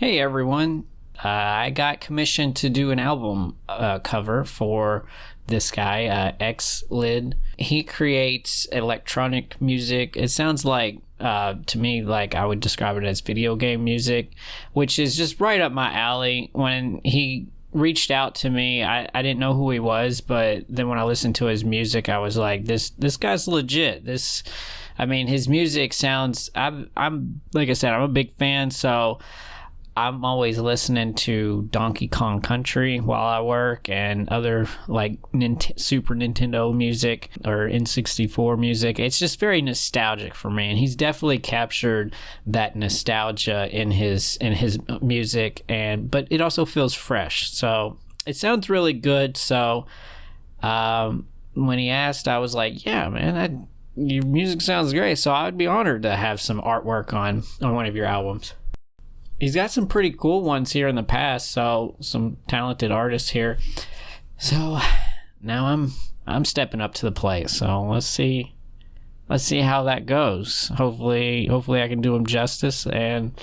Hey everyone, I got commissioned to do an album cover for this guy, EX-LYD. He creates electronic music. It sounds like, to me, like I would describe it as video game music, which is just right up my alley. When he reached out to me, I didn't know who he was, but then when I listened to his music, I was like, this guy's legit. His music sounds, I'm like I said, I'm a big fan, so I'm always listening to Donkey Kong Country while I work and other like Super Nintendo music or N64 music. It's just very nostalgic for me, and he's definitely captured that nostalgia in his music, but it also feels fresh. So it sounds really good. So when he asked, I was like, yeah, man, your music sounds great. So I would be honored to have some artwork on one of your albums. He's got some pretty cool ones here in the past, so some talented artists here. So now I'm stepping up to the plate. So let's see how that goes. Hopefully I can do him justice and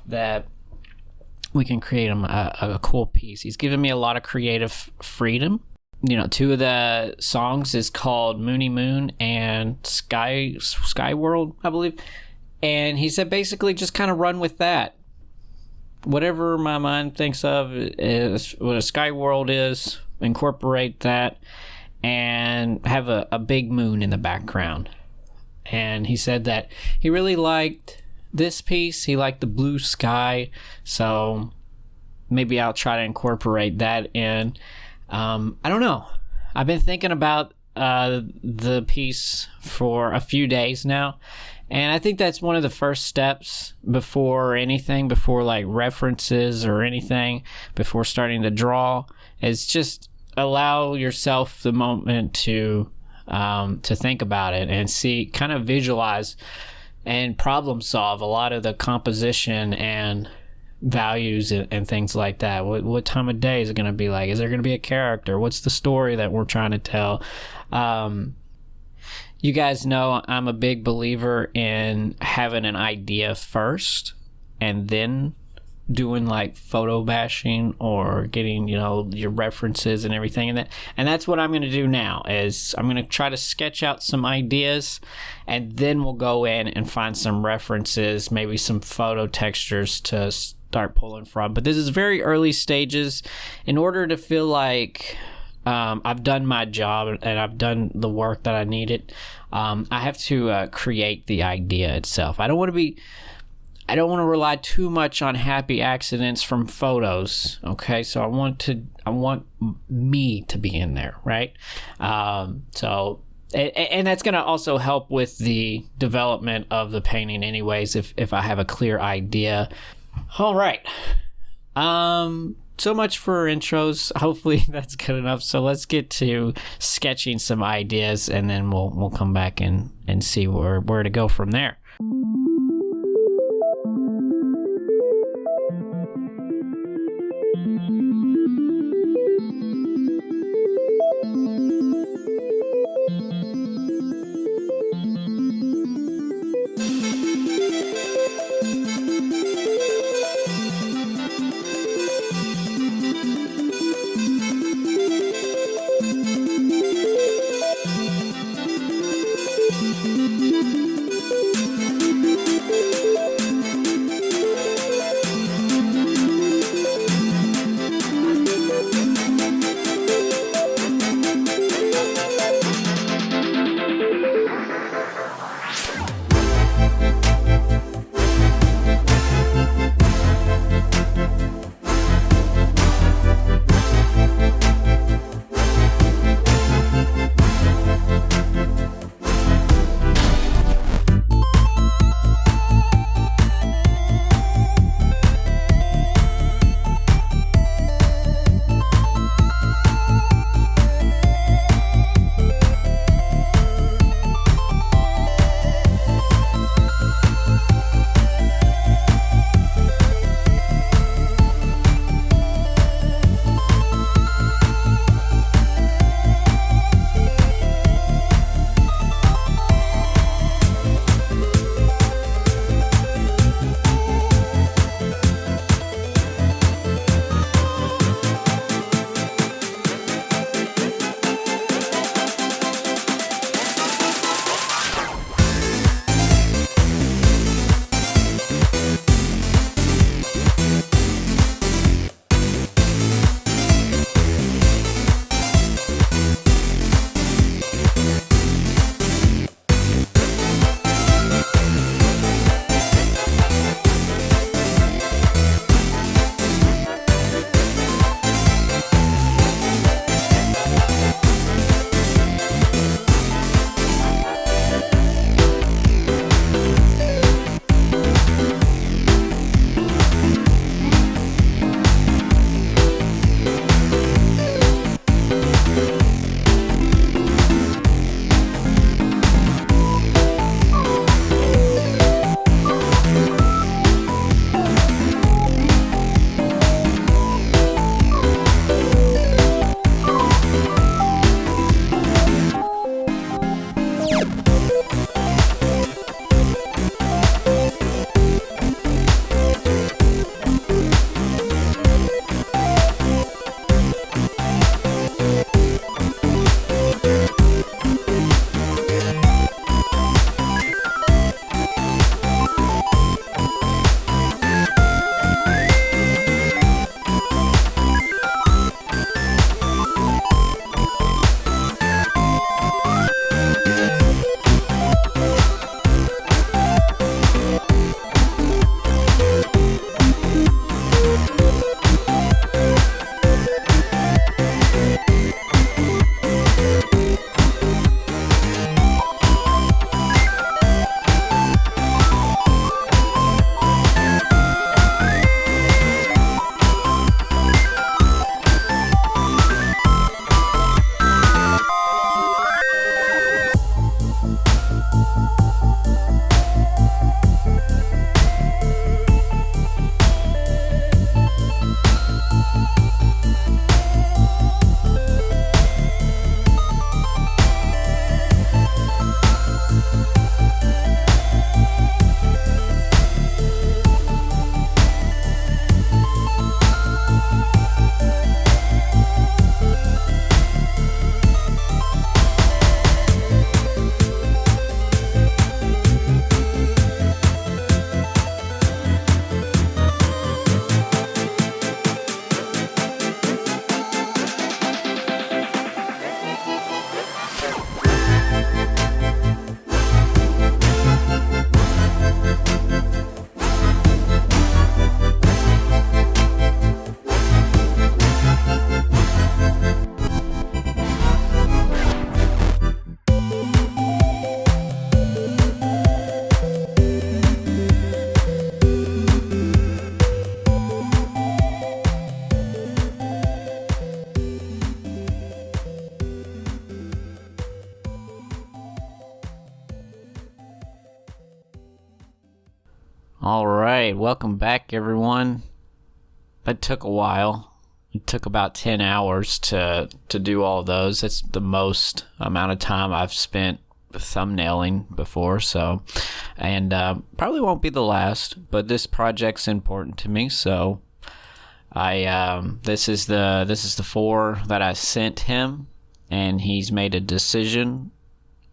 that we can create him a cool piece. He's given me a lot of creative freedom. You know, two of the songs is called Moony Moon and Sky World, I believe. And he said basically just kind of run with that. Whatever my mind thinks of is what a sky world is, incorporate that, and have a big moon in the background. And he said that he really liked this piece. He liked the blue sky, so maybe I'll try to incorporate that in. I don't know. I've been thinking about the piece for a few days now. And I think that's one of the first steps before like references or anything, before starting to draw, is just allow yourself the moment to think about it and kind of visualize and problem solve a lot of the composition and values and things like that. What time of day is it going to be like? Is there going to be a character? What's the story that we're trying to tell? You guys know I'm a big believer in having an idea first and then doing like photobashing or getting, your references and everything. And that's what I'm going to do now is I'm going to try to sketch out some ideas, and then we'll go in and find some references, maybe some photo textures to start pulling from. But this is very early stages. In order to feel like I've done my job and I've done the work that I needed, I have to create the idea itself. I don't want to rely too much on happy accidents from photos. Okay, so I want me to be in there, right? So that's going to also help with the development of the painting, anyways. If I have a clear idea. All right. So much for intros. Hopefully that's good enough. So let's get to sketching some ideas, and then we'll come back and see where to go from there. All right, welcome back, everyone. That took a while. It took about 10 hours to do all those. That's the most amount of time I've spent thumbnailing before, so, and probably won't be the last, but this project's important to me, so this is the 4 that I sent him, and he's made a decision,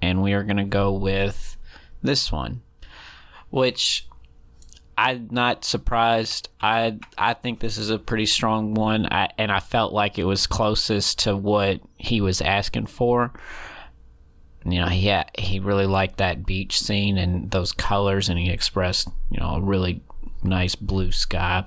and we are gonna go with this one, which I'm not surprised. I think this is a pretty strong one, and I felt like it was closest to what he was asking for. You know, he really liked that beach scene and those colors, and he expressed, you know, a really nice blue sky.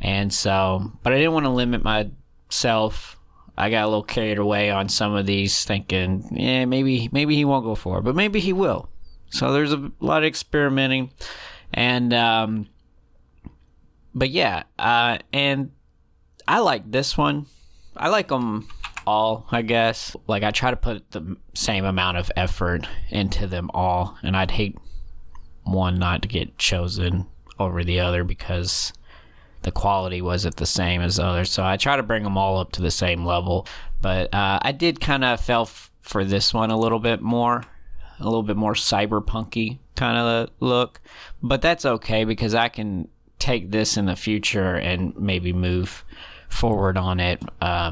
And so, but I didn't want to limit myself. I got a little carried away on some of these, thinking, yeah, maybe he won't go for it, but maybe he will. So there's a lot of experimenting. And but yeah, and I like this one. I like them all, I guess. Like, I try to put the same amount of effort into them all, and I'd hate one not to get chosen over the other because the quality wasn't the same as the other. So I try to bring them all up to the same level. But I did kind of fell for this one a little bit more cyberpunky kind of look, but that's okay because I can take this in the future and maybe move forward on it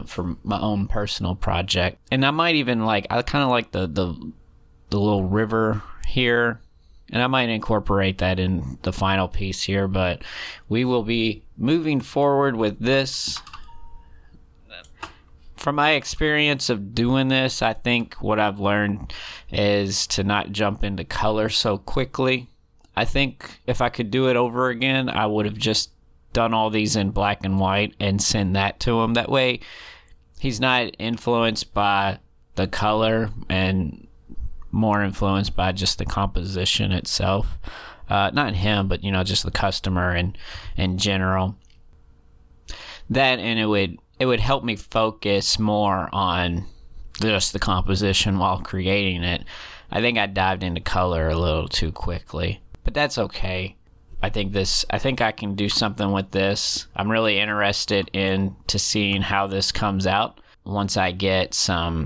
for my own personal project. And I might even I kind of like the little river here, and I might incorporate that in the final piece here, but we will be moving forward with this. From my experience of doing this, I think what I've learned is to not jump into color so quickly. I think if I could do it over again, I would have just done all these in black and white and send that to him. That way, he's not influenced by the color and more influenced by just the composition itself. Not him, but, you know, just the customer and in general. That, and it would help me focus more on just the composition while creating it. I think I dived into color a little too quickly, but that's okay. I think I can do something with this. I'm really interested into seeing how this comes out. Once I get a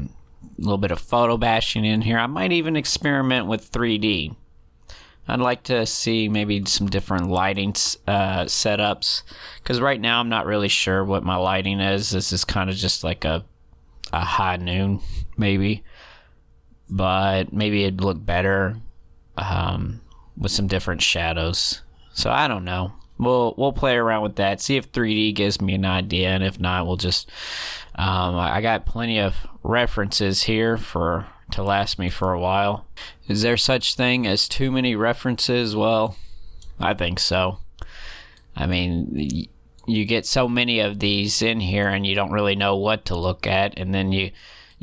little bit of photobashing in here, I might even experiment with 3D. I'd like to see maybe some different lighting setups, because right now I'm not really sure what my lighting is. This is kind of just like a high noon, maybe, but maybe it'd look better with some different shadows. So I don't know. We'll play around with that, see if 3D gives me an idea, and if not, we'll just I got plenty of references here to last me for a while. Is there such thing as too many references? Well, I think so. I mean, you get so many of these in here and you don't really know what to look at, and then you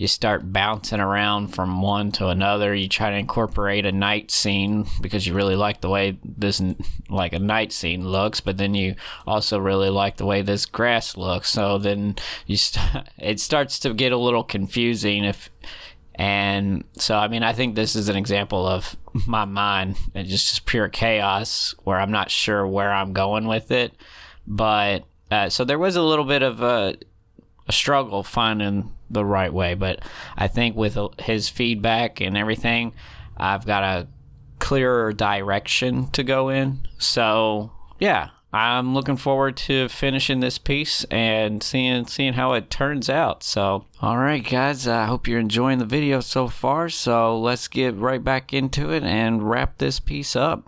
start bouncing around from one to another. You try to incorporate a night scene because you really like the way this a night scene looks, but then you also really like the way this grass looks. So then it starts to get a little confusing and so, I mean, I think this is an example of my mind and just pure chaos where I'm not sure where I'm going with it. But so there was a little bit of a struggle finding the right way. But I think with his feedback and everything, I've got a clearer direction to go in. So, yeah. I'm looking forward to finishing this piece and seeing how it turns out. So, all right, guys, I hope you're enjoying the video so far. So let's get right back into it and wrap this piece up.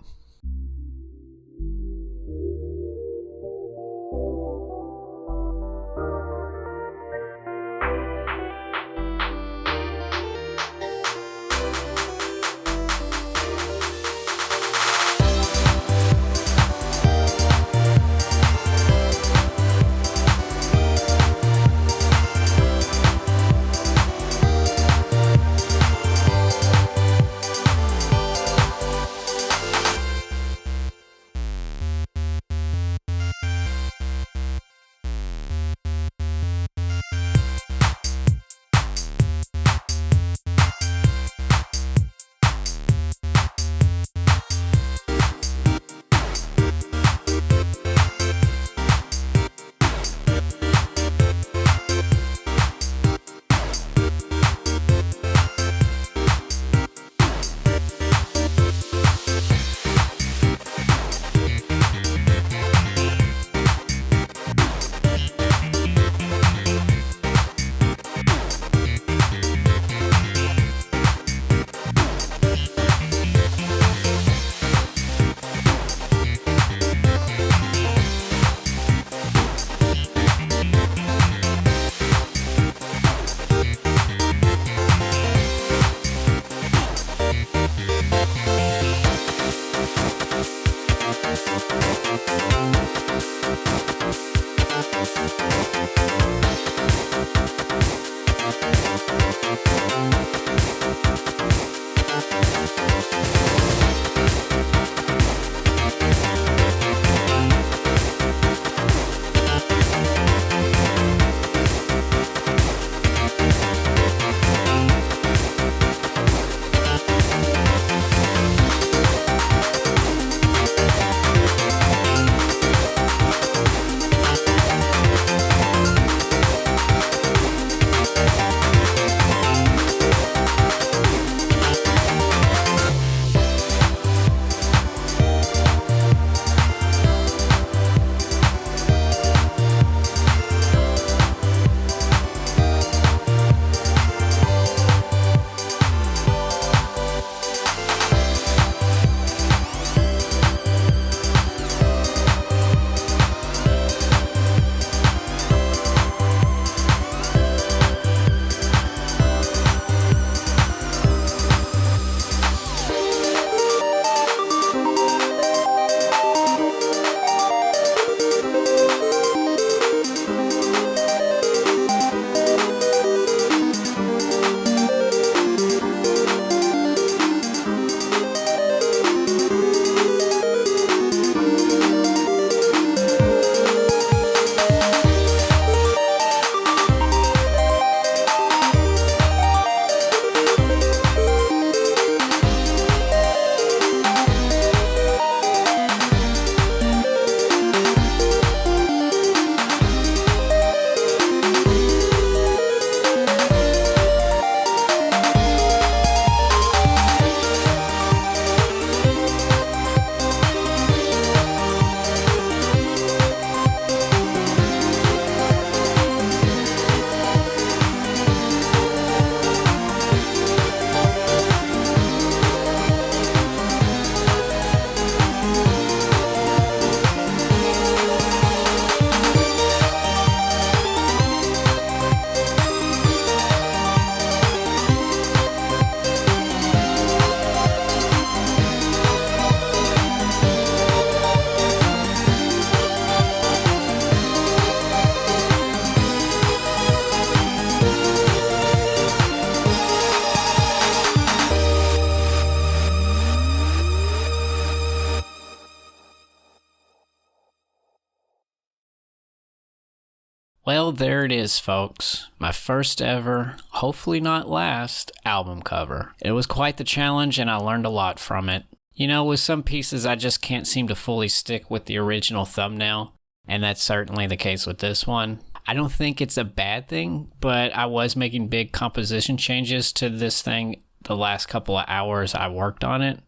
Well, there it is, folks. My first ever, hopefully not last, album cover. It was quite the challenge and I learned a lot from it. You know, with some pieces I just can't seem to fully stick with the original thumbnail, and that's certainly the case with this one. I don't think it's a bad thing, but I was making big composition changes to this thing the last couple of hours I worked on it.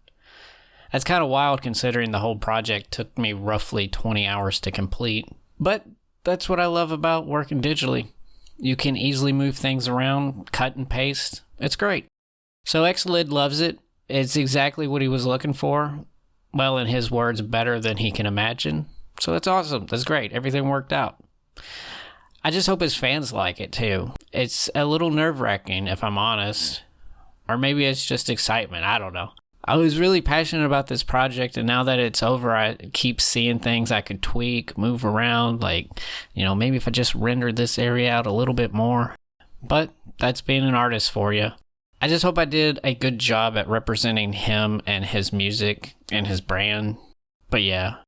That's kind of wild considering the whole project took me roughly 20 hours to complete. But that's what I love about working digitally. You can easily move things around, cut and paste. It's great. So EX-LYD loves it. It's exactly what he was looking for. Well, in his words, better than he can imagine. So that's awesome. That's great. Everything worked out. I just hope his fans like it too. It's a little nerve-wracking, if I'm honest. Or maybe it's just excitement. I don't know. I was really passionate about this project, and now that it's over, I keep seeing things I could tweak, move around, like, you know, maybe if I just rendered this area out a little bit more. But that's being an artist for you. I just hope I did a good job at representing him and his music and his brand. But yeah,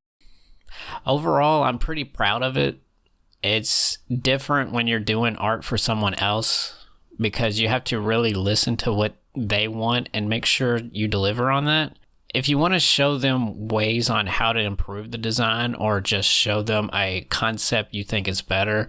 overall, I'm pretty proud of it. It's different when you're doing art for someone else because you have to really listen to what they want and make sure you deliver on that. If you want to show them ways on how to improve the design or just show them a concept you think is better,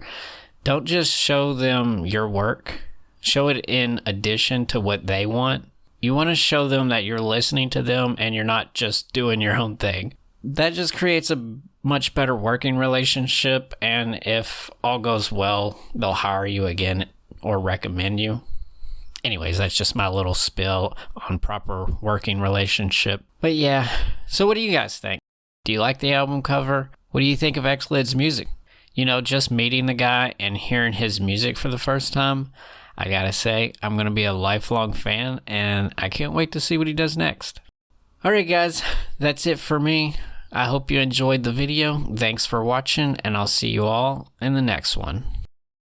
don't just show them your work. Show it in addition to what they want. You want to show them that you're listening to them and you're not just doing your own thing. That just creates a much better working relationship, and if all goes well, they'll hire you again or recommend you. Anyways, that's just my little spill on proper working relationship. But yeah, so what do you guys think? Do you like the album cover? What do you think of EX-LYD's music? You know, just meeting the guy and hearing his music for the first time, I gotta say, I'm gonna be a lifelong fan, and I can't wait to see what he does next. Alright guys, that's it for me. I hope you enjoyed the video. Thanks for watching, and I'll see you all in the next one.